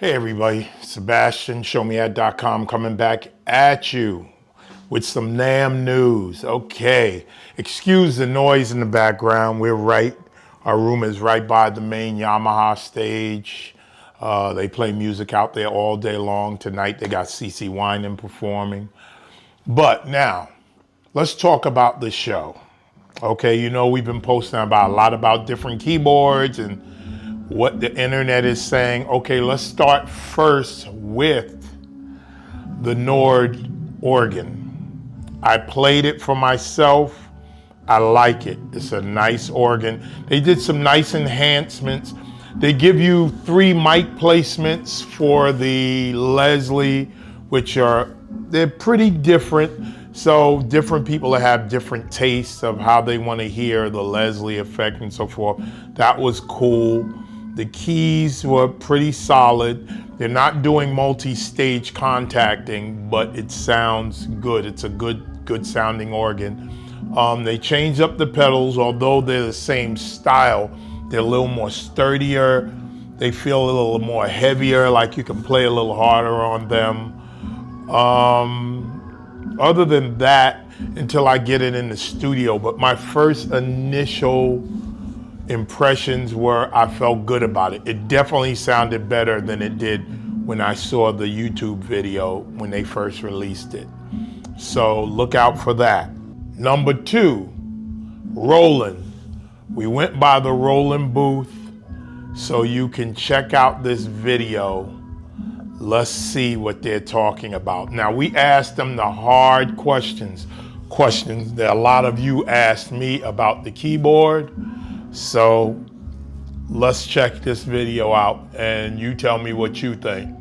Hey everybody, Sebastian, showmeat.com coming back at you with some NAMM news. Okay, excuse the noise in the background. We're right. Our room is right by the main Yamaha stage. They play music out there all day long. Tonight they got CeCe Winans performing. But now, let's talk about the show. Okay, you know we've been posting about a lot about different keyboards and what the internet is saying. Okay, let's start first with the Nord organ. I played it for myself. I like it. It's a nice organ. They did some nice enhancements. They give you 3 mic placements for the Leslie, which they're pretty different. So different people have different tastes of how they want to hear the Leslie effect and so forth. That was cool. The keys were pretty solid. They're not doing multi-stage contacting, but it sounds good. It's a good sounding organ. They changed up the pedals, although they're the same style. They're a little more sturdier. They feel a little more heavier, like you can play a little harder on them. Other than that, until I get it in the studio, but my first initial impressions were I felt good about it. It definitely sounded better than it did when I saw the YouTube video when they first released it. So look out for that. Number 2, Roland. We went by the Roland booth so you can check out this video. Let's see what they're talking about. Now, we asked them the hard questions that a lot of you asked me about the keyboard. So let's check this video out and you tell me what you think.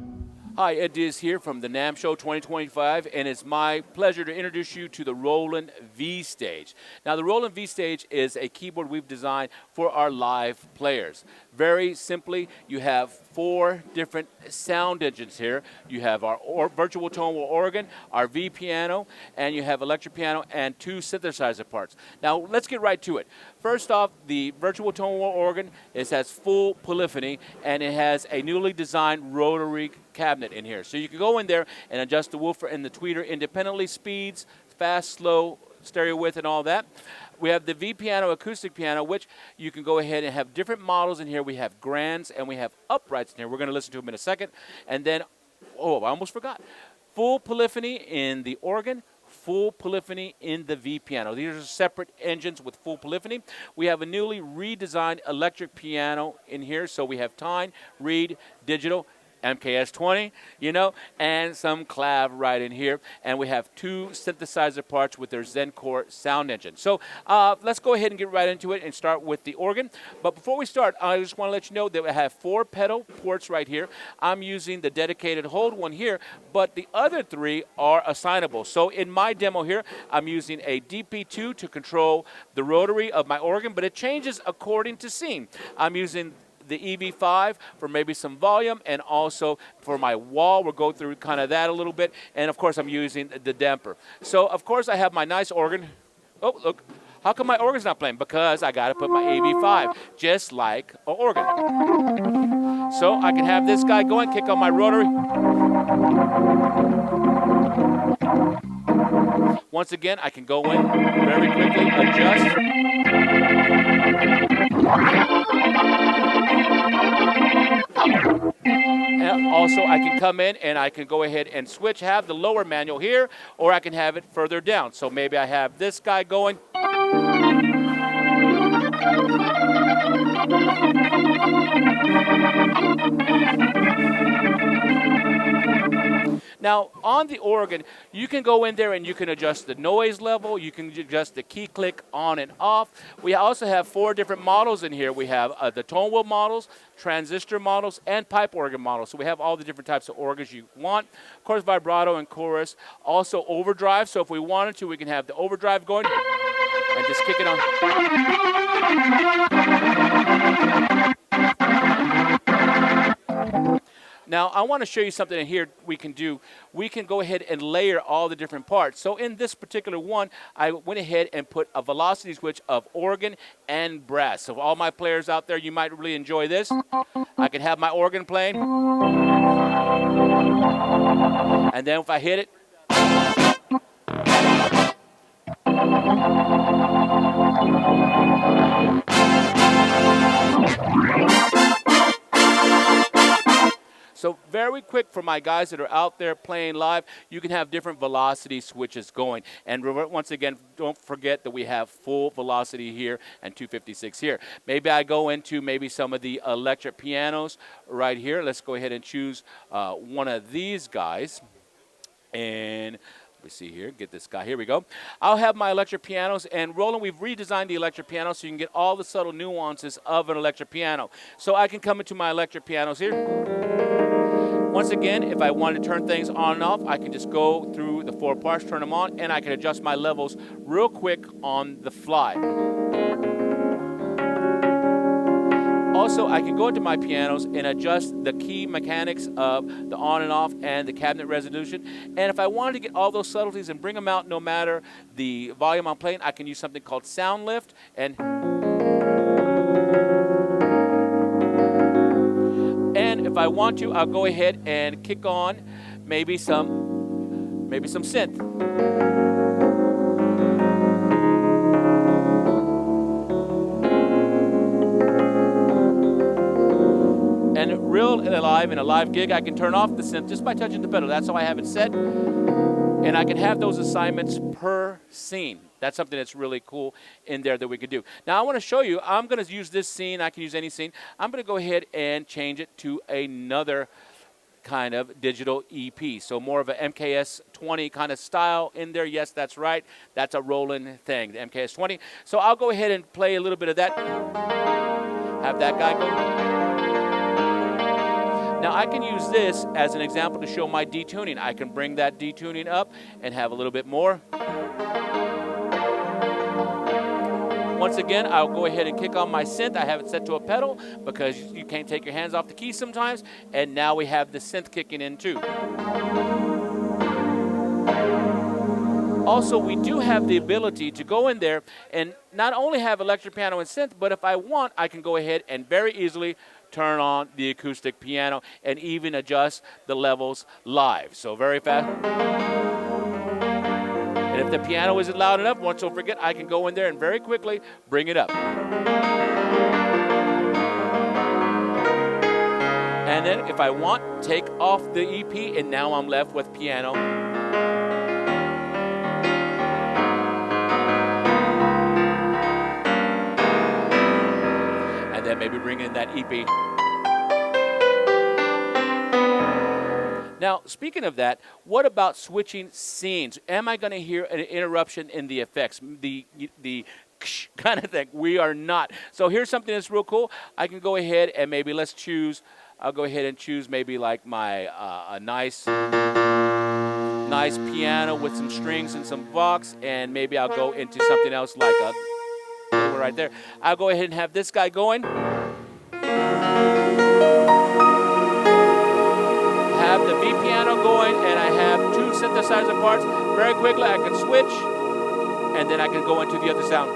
Hi, Ed Diaz here from the NAMM Show 2025, and it's my pleasure to introduce you to the Roland V-STAGE. Now, the Roland V-STAGE is a keyboard we've designed for our live players. Very simply, you have 4 different sound engines here. You have our virtual tone wheel organ, our V piano, and you have electric piano and 2 synthesizer parts. Now, let's get right to it. First off, the virtual tone wheel organ has full polyphony, and it has a newly designed rotary cabinet in here. So you can go in there and adjust the woofer and the tweeter independently, speeds, fast, slow, stereo width, and all that. We have the V piano, acoustic piano, which you can go ahead and have different models in here. We have grands and we have uprights in here. We're going to listen to them in a second. And then, oh, I almost forgot. Full polyphony in the organ, full polyphony in the V piano. These are separate engines with full polyphony. We have a newly redesigned electric piano in here. So we have Tyne, Reed, digital, MKS-20, and some clav right in here. And we have 2 synthesizer parts with their Zencore sound engine. So let's go ahead and get right into it and start with the organ. But before we start, I just want to let you know that we have 4 pedal ports right here. I'm using the dedicated hold one here, but the other 3 are assignable. So in my demo here, I'm using a DP2 to control the rotary of my organ, but it changes according to scene. I'm using the EV5 for maybe some volume, and also for my wall, we'll go through kind of that a little bit, and of course I'm using the damper. So of course I have my nice organ. Oh, look, how come my organ's not playing? Because I got to put my EV5, just like an organ. So I can have this guy going, kick on my rotary. Once again, I can go in very quickly, adjust. And also, I can come in and I can go ahead and switch, have the lower manual here, or I can have it further down. So maybe I have this guy going. Now, on the organ, you can go in there and you can adjust the noise level. You can adjust the key click on and off. We also have 4 different models in here. We have the tone wheel models, transistor models, and pipe organ models. So we have all the different types of organs you want. Of course, vibrato and chorus. Also overdrive. So if we wanted to, we can have the overdrive going and just kick it on. Now, I want to show you something in here we can do. We can go ahead and layer all the different parts. So in this particular one, I went ahead and put a velocity switch of organ and brass. So all my players out there, you might really enjoy this. I can have my organ playing. And then if I hit it, so very quick for my guys that are out there playing live, you can have different velocity switches going. And once again, don't forget that we have full velocity here and 256 here. Maybe I go into maybe some of the electric pianos right here. Let's go ahead and choose one of these guys. And let me see here, get this guy, here we go. I'll have my electric pianos, and Roland, we've redesigned the electric piano so you can get all the subtle nuances of an electric piano. So I can come into my electric pianos here. Once again, if I want to turn things on and off, I can just go through the 4 parts, turn them on, and I can adjust my levels real quick on the fly. Also, I can go into my pianos and adjust the key mechanics of the on and off and the cabinet resolution. And if I wanted to get all those subtleties and bring them out no matter the volume I'm playing, I can use something called sound lift. And if I want to, I'll go ahead and kick on maybe some synth. And real and alive, in a live gig, I can turn off the synth just by touching the pedal. That's how I have it set. And I can have those assignments per scene. That's something that's really cool in there that we could do. Now I want to show you, I'm going to use this scene. I can use any scene. I'm going to go ahead and change it to another kind of digital EP. So more of a MKS 20 kind of style in there. Yes, that's right. That's a Roland thing, the MKS 20. So I'll go ahead and play a little bit of that. Have that guy go. Now I can use this as an example to show my detuning. I can bring that detuning up and have a little bit more. Once again, I'll go ahead and kick on my synth. I have it set to a pedal because you can't take your hands off the keys sometimes. And now we have the synth kicking in too. Also, we do have the ability to go in there and not only have electric piano and synth, but if I want, I can go ahead and very easily turn on the acoustic piano and even adjust the levels live. So very fast. And if the piano isn't loud enough, once you'll forget, I can go in there and very quickly bring it up. And then if I want, take off the EP, and now I'm left with piano. And then maybe bring in that EP. Now, speaking of that, what about switching scenes? Am I going to hear an interruption in the effects, the kind of thing? We are not. So here's something that's real cool. I can go ahead and maybe let's choose. I'll go ahead and choose maybe like my a nice piano with some strings and some vox, and maybe I'll go into something else like a right there. I'll go ahead and have this guy going. Have the V piano going, and I have 2 synthesizer parts. Very quickly, I can switch, and then I can go into the other sound.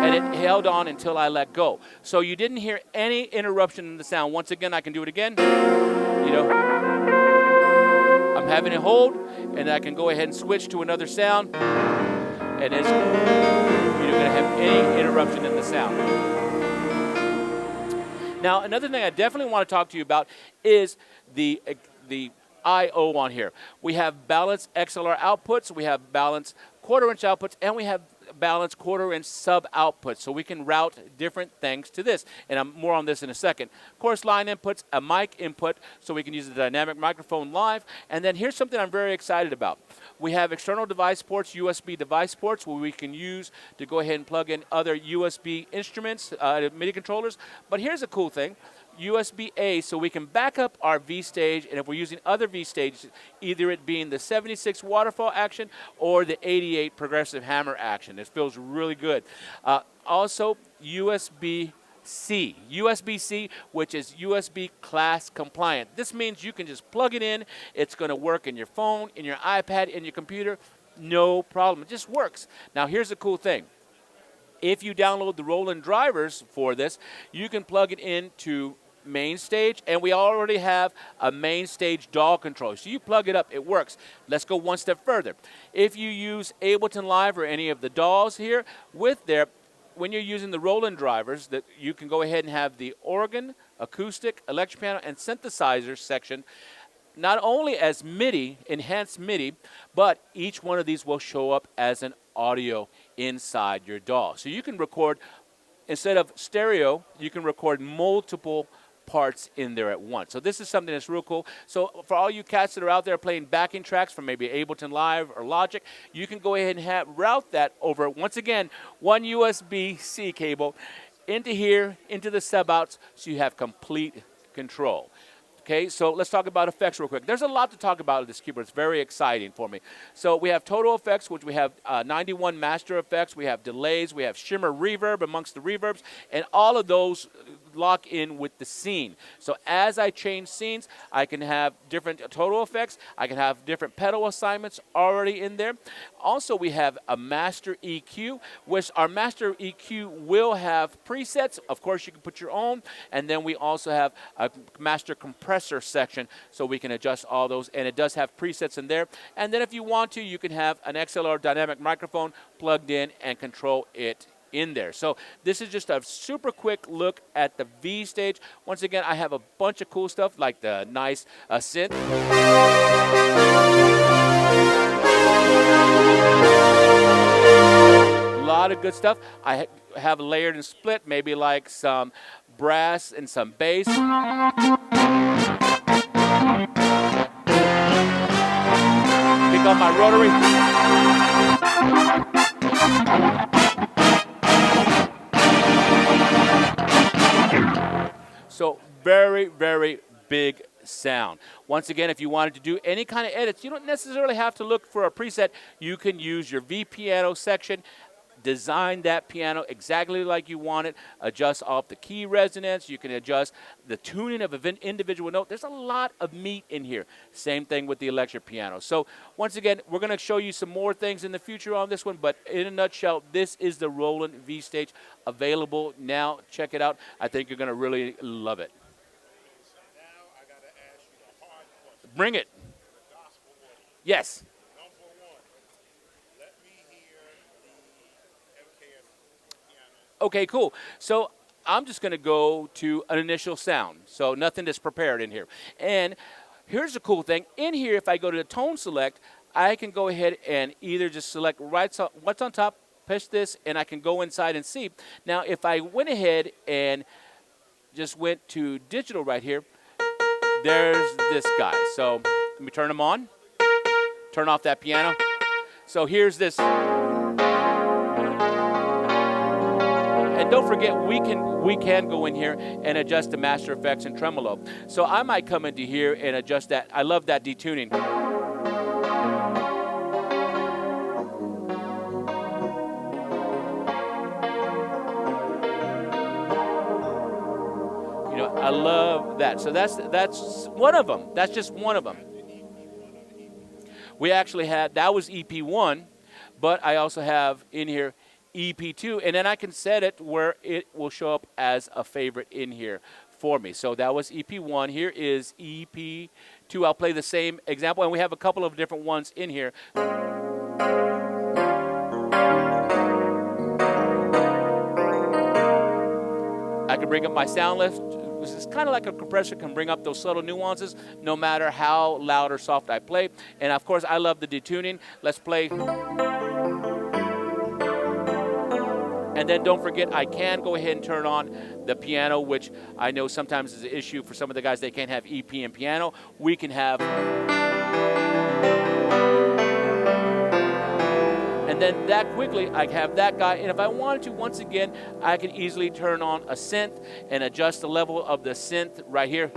And it held on until I let go. So you didn't hear any interruption in the sound. Once again, I can do it again. You know, I'm having it hold, and I can go ahead and switch to another sound, and it's, you're not going to have any interruption in the sound. Now, another thing I definitely want to talk to you about is the I/O on here. We have balanced XLR outputs, we have balanced quarter-inch outputs, and we have balanced quarter-inch sub-outputs, so we can route different things to this. And I'm more on this in a second. Course line inputs, a mic input, so we can use the dynamic microphone live. And then here's something I'm very excited about. We have external device ports, USB device ports, where we can use to go ahead and plug in other USB instruments, MIDI controllers. But here's a cool thing. USB-A, so we can back up our V-Stage, and if we're using other V-Stages, either it being the 76 waterfall action or the 88 progressive hammer action. It feels really good. Also, USB USB-C, which is USB class compliant. This means you can just plug it in. It's going to work in your phone, in your iPad, in your computer. No problem. It just works. Now, here's the cool thing. If you download the Roland drivers for this, you can plug it into main stage, and we already have a main stage DAW controller. So you plug it up, it works. Let's go one step further. If you use Ableton Live or any of the DAWs here, when you're using the Roland drivers, that you can go ahead and have the organ, acoustic, electric piano, and synthesizer section not only as MIDI, enhanced MIDI, but each one of these will show up as an audio inside your DAW. So you can record, instead of stereo, you can record multiple parts in there at once. So this is something that's real cool. So for all you cats that are out there playing backing tracks from maybe Ableton Live or Logic, you can go ahead and route that over, once again, one USB-C cable into here, into the sub-outs, so you have complete control. Okay, so let's talk about effects real quick. There's a lot to talk about with this keyboard. It's very exciting for me. So we have total effects, which we have 91 master effects. We have delays. We have shimmer reverb amongst the reverbs. And all of those lock in with the scene. So as I change scenes, I can have different total effects. I can have different pedal assignments already in there. Also, we have a master EQ, which our master EQ will have presets. Of course, you can put your own. And then we also have a master compressor section, so we can adjust all those. And it does have presets in there. And then if you want to, you can have an XLR dynamic microphone plugged in and control it in there. So this is just a super quick look at the V-Stage. Once again, I have a bunch of cool stuff like the nice synth. A lot of good stuff. I have layered and split, maybe like some brass and some bass. Pick on my rotary. So very, very big sound. Once again, if you wanted to do any kind of edits, you don't necessarily have to look for a preset. You can use your V-Piano section, design that piano exactly like you want it, adjust off the key resonance. You can adjust the tuning of an individual note. There's a lot of meat in here. Same thing with the electric piano. So once again, we're going to show you some more things in the future on this one, but in a nutshell, this is the Roland V-Stage available now. Check it out. I think you're going to really love it. Now I got to ask you the hard question. Bring it. The gospel audience. Yes. Number one, let me hear the MKS piano. Okay, cool. So I'm just going to go to an initial sound. So nothing that's prepared in here. And here's the cool thing. In here, if I go to the tone select, I can go ahead and either just select what's on top, push this, and I can go inside and see. Now, if I went ahead and just went to digital right here, there's this guy. So let me turn him on, turn off that piano. So here's this. And don't forget, we can go in here and adjust the master effects and tremolo. So I might come into here and adjust that. I love that detuning. You know, I love that. So that's one of them. That's just one of them. We actually had, that was EP1, but I also have in here EP2, and then I can set it where it will show up as a favorite in here for me. So that was EP1. Here is EP2. I'll play the same example, and we have a couple of different ones in here. I can bring up my sound lift. This is kind of like a compressor, can bring up those subtle nuances no matter how loud or soft I play. And of course, I love the detuning. Let's play. And then don't forget, I can go ahead and turn on the piano, which I know sometimes is an issue for some of the guys. They can't have EP and piano. We can have. And then that quickly, I have that guy. And if I wanted to, once again, I can easily turn on a synth and adjust the level of the synth right here.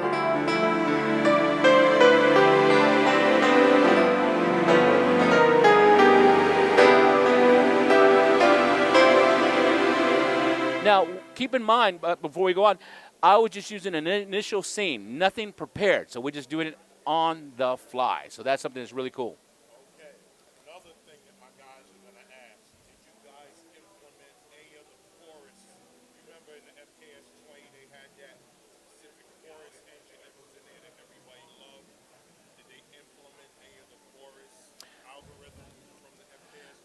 Now, keep in mind, before we go on, I was just using an initial scene, nothing prepared. So we're just doing it on the fly. So that's something that's really cool. Okay. Another thing that my guys are going to ask, did you guys implement any of the chorus? You remember in the FKS 20, they had that specific chorus engine that was in there that everybody loved. Did they implement any of the chorus algorithm from the FKS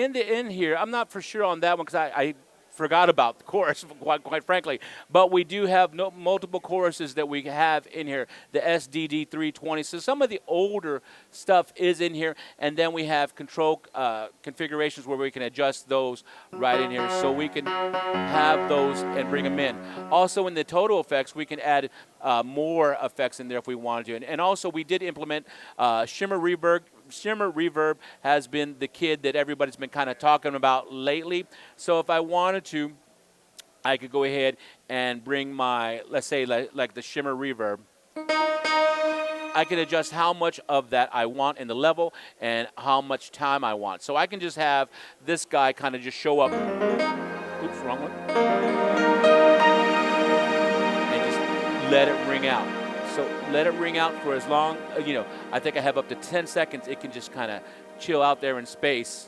20? In here, I'm not for sure on that one because I forgot about the chorus, quite frankly. But we do have multiple choruses that we have in here, the SDD 320. So some of the older stuff is in here, and then we have control configurations where we can adjust those right in here, so we can have those and bring them in. Also, in the total effects, we can add more effects in there if we wanted to. And also, we did implement shimmer reverb. Shimmer reverb has been the kid that everybody's been kind of talking about lately. So if I wanted to, I could go ahead and bring my, let's say, like the shimmer reverb. I can adjust how much of that I want in the level and how much time I want. So I can just have this guy kind of just show up. Oops, wrong one. And just let it ring out. So let it ring out for as long, I think I have up to 10 seconds. It can just kind of chill out there in space.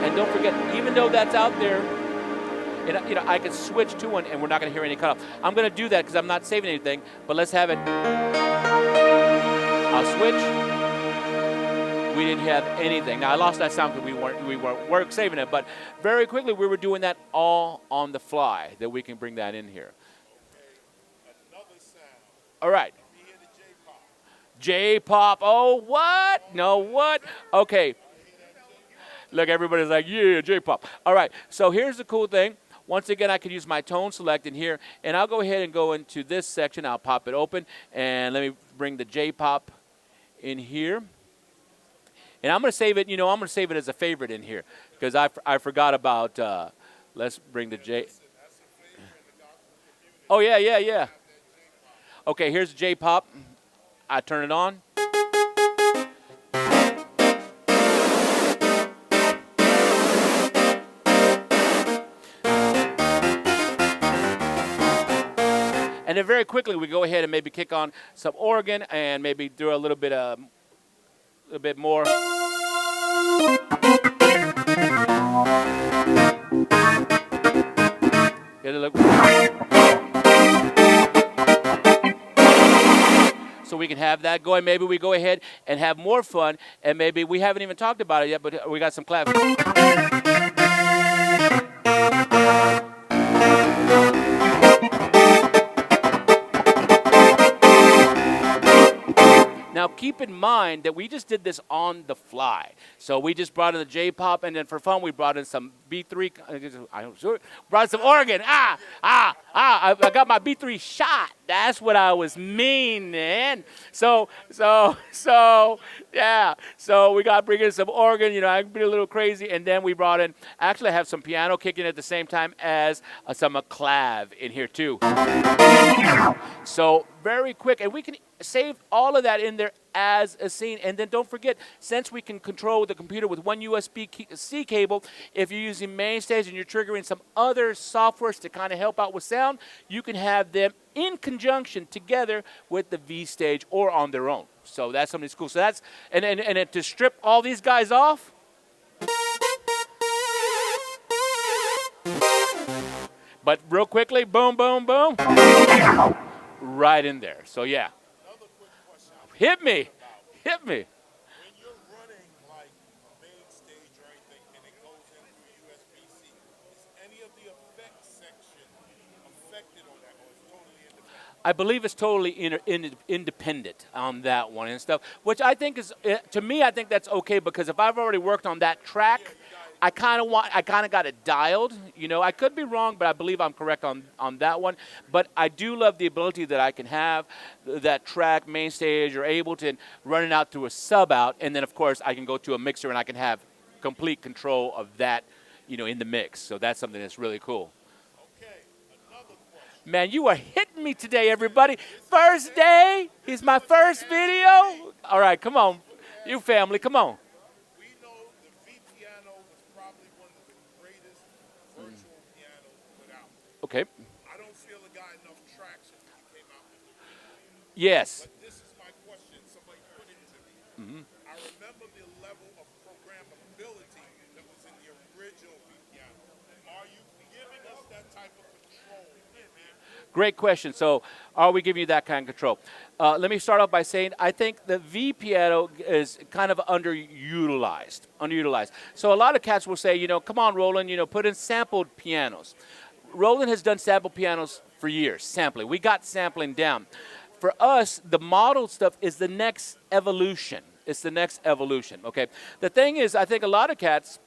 And don't forget, even though that's out there, I can switch to one and we're not going to hear any cutoff. I'm going to do that because I'm not saving anything, but let's have it. I'll switch. We didn't have anything. Now I lost that sound because we weren't saving it, but very quickly we were doing that all on the fly. That we can bring that in here. Okay, another sound. All right. You hear the J-pop? J-pop. Oh, what? No, what? Okay. Look, everybody's like, yeah, J-pop. All right. So here's the cool thing. Once again, I can use my tone select in here, and I'll go ahead and go into this section. I'll pop it open, and let me bring the J-pop in here. And I'm going to save it, I'm going to save it as a favorite in here because I forgot about, let's bring the J. Oh, yeah. Okay, here's the J-pop. I turn it on. And then very quickly we go ahead and maybe kick on some organ and maybe do a little bit more. Get it look. So we can have that going. Maybe we go ahead and have more fun, and maybe we haven't even talked about it yet, but we got some claps. Now, keep in mind that we just did this on the fly. So we just brought in the J-pop, and then for fun, we brought in some B3. Brought in some organ. I got my B3 shot. That's what I was meaning. So yeah. So we got to bring in some organ. I can be a little crazy, and then we brought in. Actually, I have some piano kicking at the same time as some clav in here too. So very quick, and we can save all of that in there as a scene. And then don't forget, since we can control the computer with one USB-C cable, if you're using MainStage and you're triggering some other softwares to kind of help out with sound, you can have them in conjunction together with the V-Stage or on their own. So that's something that's cool. So that's, and then to strip all these guys off, but real quickly, boom, boom, boom, right in there. So yeah. Hit me. When you're running like MainStage or anything and it goes in through USB-C, is any of the effects section affected on that, or is it totally independent? I believe it's totally independent on that one and stuff, which I think is, to me, I think that's okay because if I've already worked on that track, I kind of got it dialed. I could be wrong, but I believe I'm correct on that one. But I do love the ability that I can have that track, MainStage, or Ableton, run it out through a sub out, and then of course I can go to a mixer and I can have complete control of that, in the mix. So that's something that's really cool. Okay, another question. Man, you are hitting me today, everybody. First day. He's my first video. All right, come on, you family, come on. We Okay. I don't feel it got enough traction when you came out with the V-Piano. Yes. But this is my question. Somebody put it to me. I remember the level of programmability that was in the original V-Piano. Are you giving us that type of control in here? Great question. So, are we giving you that kind of control? Let me start off by saying I think the V piano is kind of underutilized. Underutilized. So, a lot of cats will say, come on, Roland, put in sampled pianos. Roland has done sample pianos for years, sampling. We got sampling down. For us, the model stuff is the next evolution. It's the next evolution, okay? The thing is, I think a lot of cats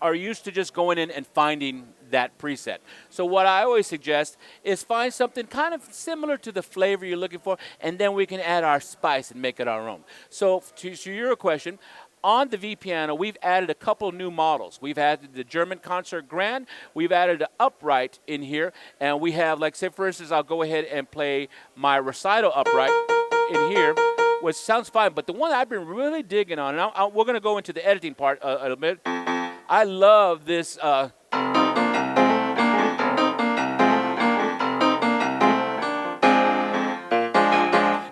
are used to just going in and finding that preset. So what I always suggest is find something kind of similar to the flavor you're looking for, and then we can add our spice and make it our own. So to your question, on the V piano, we've added a couple new models. We've added the German Concert Grand. We've added an upright in here, and we have, like, say for instance, I'll go ahead and play my recital upright in here, which sounds fine. But the one I've been really digging on, and we're going to go into the editing part a bit. I love this.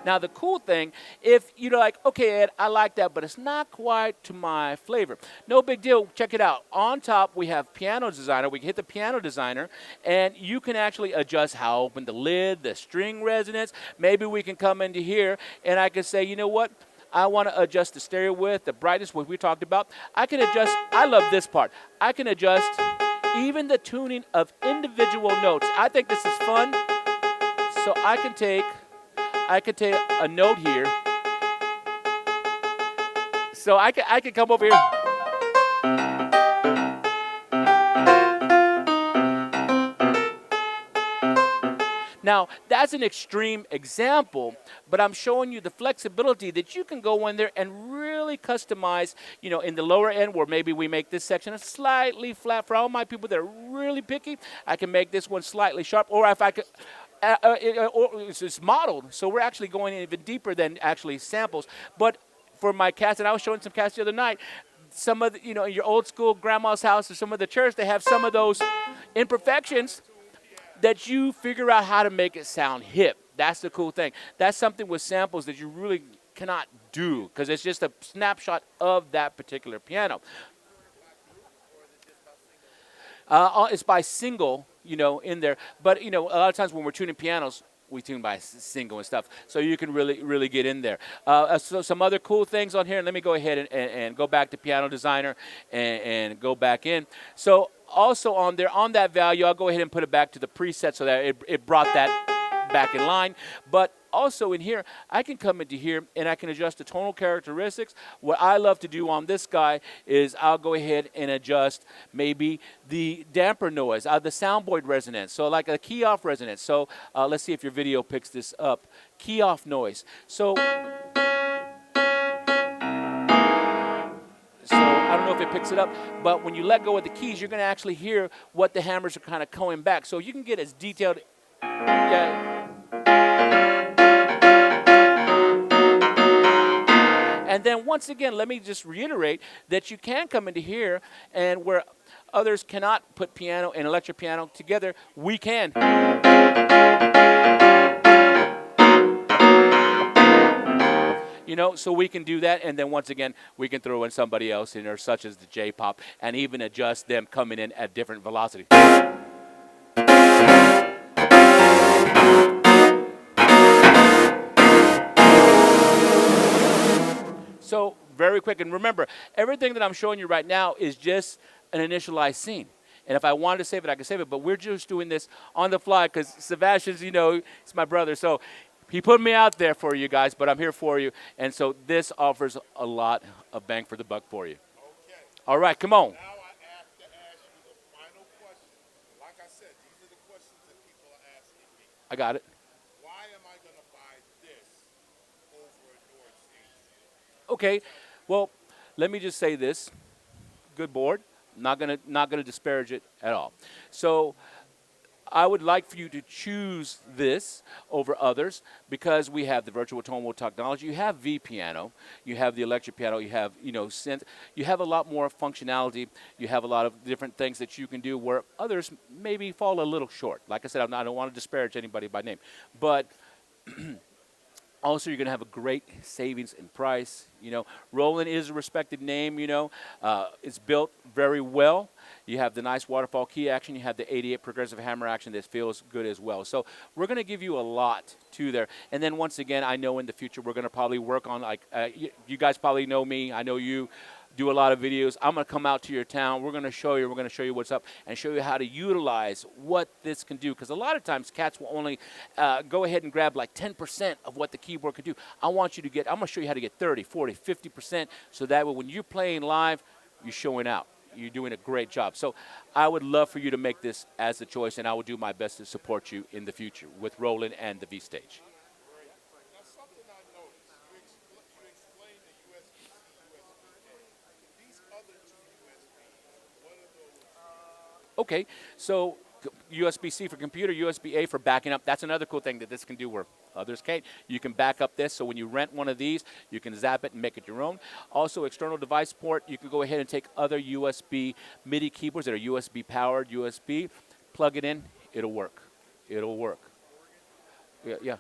Now, the cool thing, if you're like, okay, Ed, I like that, but it's not quite to my flavor. No big deal. Check it out. On top, we have Piano Designer. We can hit the Piano Designer, and you can actually adjust how open the lid, the string resonance. Maybe we can come into here, and I can say, you know what? I want to adjust the stereo width, the brightness, what we talked about. I can adjust. I love this part. I can adjust even the tuning of individual notes. I think this is fun. So I can take a note here. So I can come over here. Now, that's an extreme example, but I'm showing you the flexibility that you can go in there and really customize, in the lower end where maybe we make this section a slightly flat. For all my people that are really picky, I can make this one slightly sharp, or if I could, it's modeled, so we're actually going even deeper than actually samples. But for my cats, and I was showing some cats the other night, some of the, your old school grandma's house or some of the church, they have some of those imperfections that you figure out how to make it sound hip. That's the cool thing. That's something with samples that you really cannot do because it's just a snapshot of that particular piano. It's by single, in there. But, a lot of times when we're tuning pianos, we tune by single and stuff. So you can really, really get in there. So some other cool things on here. And let me go ahead and go back to Piano Designer and go back in. So also on there, on that value, I'll go ahead and put it back to the preset so that it brought that back in line. But also in here, I can come into here and I can adjust the tonal characteristics. What I love to do on this guy is I'll go ahead and adjust maybe the damper noise, the soundboard resonance, so like a key off resonance. So let's see if your video picks this up. Key off noise. So I don't know if it picks it up, but when you let go of the keys, you're going to actually hear what the hammers are kind of coming back. So you can get as detailed. Yeah. And then once again, let me just reiterate that you can come into here, and where others cannot put piano and electric piano together, we can. So we can do that, and then once again, we can throw in somebody else in there, such as the J-pop, and even adjust them coming in at different velocities. So very quick, and remember, everything that I'm showing you right now is just an initialized scene. And if I wanted to save it, I could save it, but we're just doing this on the fly because Sebastian's, he's my brother. So he put me out there for you guys, but I'm here for you. And so this offers a lot of bang for the buck for you. Okay. All right, come on. Now I have to ask you the final question. Like I said, these are the questions that people are asking me. I got it. Why am I going to buy this over a Nord-Stage? Okay, well, let me just say this. Good board. Not gonna disparage it at all. So I would like for you to choose this over others because we have the virtual tone wheel technology. You have V piano, you have the electric piano, you have synth. You have a lot more functionality. You have a lot of different things that you can do where others maybe fall a little short. Like I said, I don't want to disparage anybody by name, but also, you're going to have a great savings in price. Roland is a respected name. It's built very well. You have the nice waterfall key action. You have the 88 progressive hammer action that feels good as well. So we're going to give you a lot to there. And then once again, I know in the future we're going to probably work on you guys probably know me. I know you do a lot of videos. I'm going to come out to your town. We're going to show you what's up and show you how to utilize what this can do. Because a lot of times cats will only go ahead and grab like 10% of what the keyboard can do. I'm going to show you how to get 30, 40, 50%. So that way when you're playing live, you're showing out. You're doing a great job. So I would love for you to make this as a choice, and I will do my best to support you in the future with Roland and the V-Stage. Now, something I noticed, you explained the USB-C, USB-A. These other two USBs, what are those? Okay, so USB-C for computer, USB-A for backing up. That's another cool thing that this can do where others can't. You can back up this, so when you rent one of these, you can zap it and make it your own. Also, external device port, you can go ahead and take other USB MIDI keyboards that are USB powered, USB, plug it in, it'll work. It'll work. Yeah.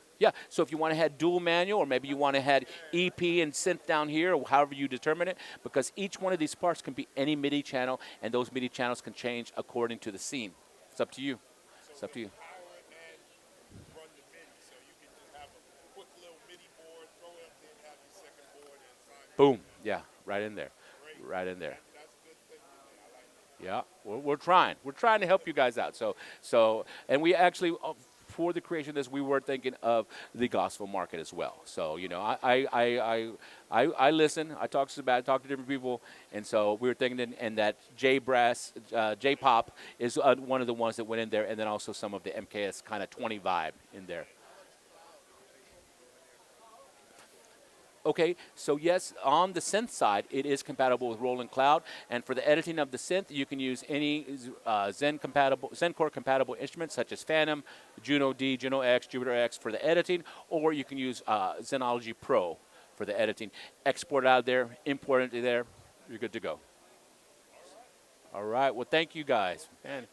So if you want to have dual manual, or maybe you want to have EP and synth down here, or however you determine it, because each one of these parts can be any MIDI channel, and those MIDI channels can change according to the scene. It's up to you. It's up to you. Power and run the MIDI, so you can just have a quick little MIDI board, throw it up there, and have your second board, and find. Boom. Yeah, right in there. Great. Right in there. That's good thinking, man. I like that. Yeah, we're trying. We're trying to help you guys out. And we actually, for the creation of this, we were thinking of the gospel market as well. So, I listen. I talk to different people, and so we were thinking, and that J-pop is one of the ones that went in there, and then also some of the MKS kind of 20 vibe in there. Okay, so yes, on the synth side, it is compatible with Roland Cloud, and for the editing of the synth, you can use any Zencore compatible instruments such as Phantom, Juno D, Juno X, Jupiter X for the editing, or you can use Zenology Pro for the editing. Export it out of there, import it there, you're good to go. All right, well, thank you guys. Man,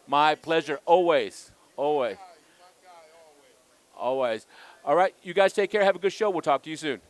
my pleasure, always. Always. All right, you guys take care. Have a good show. We'll talk to you soon.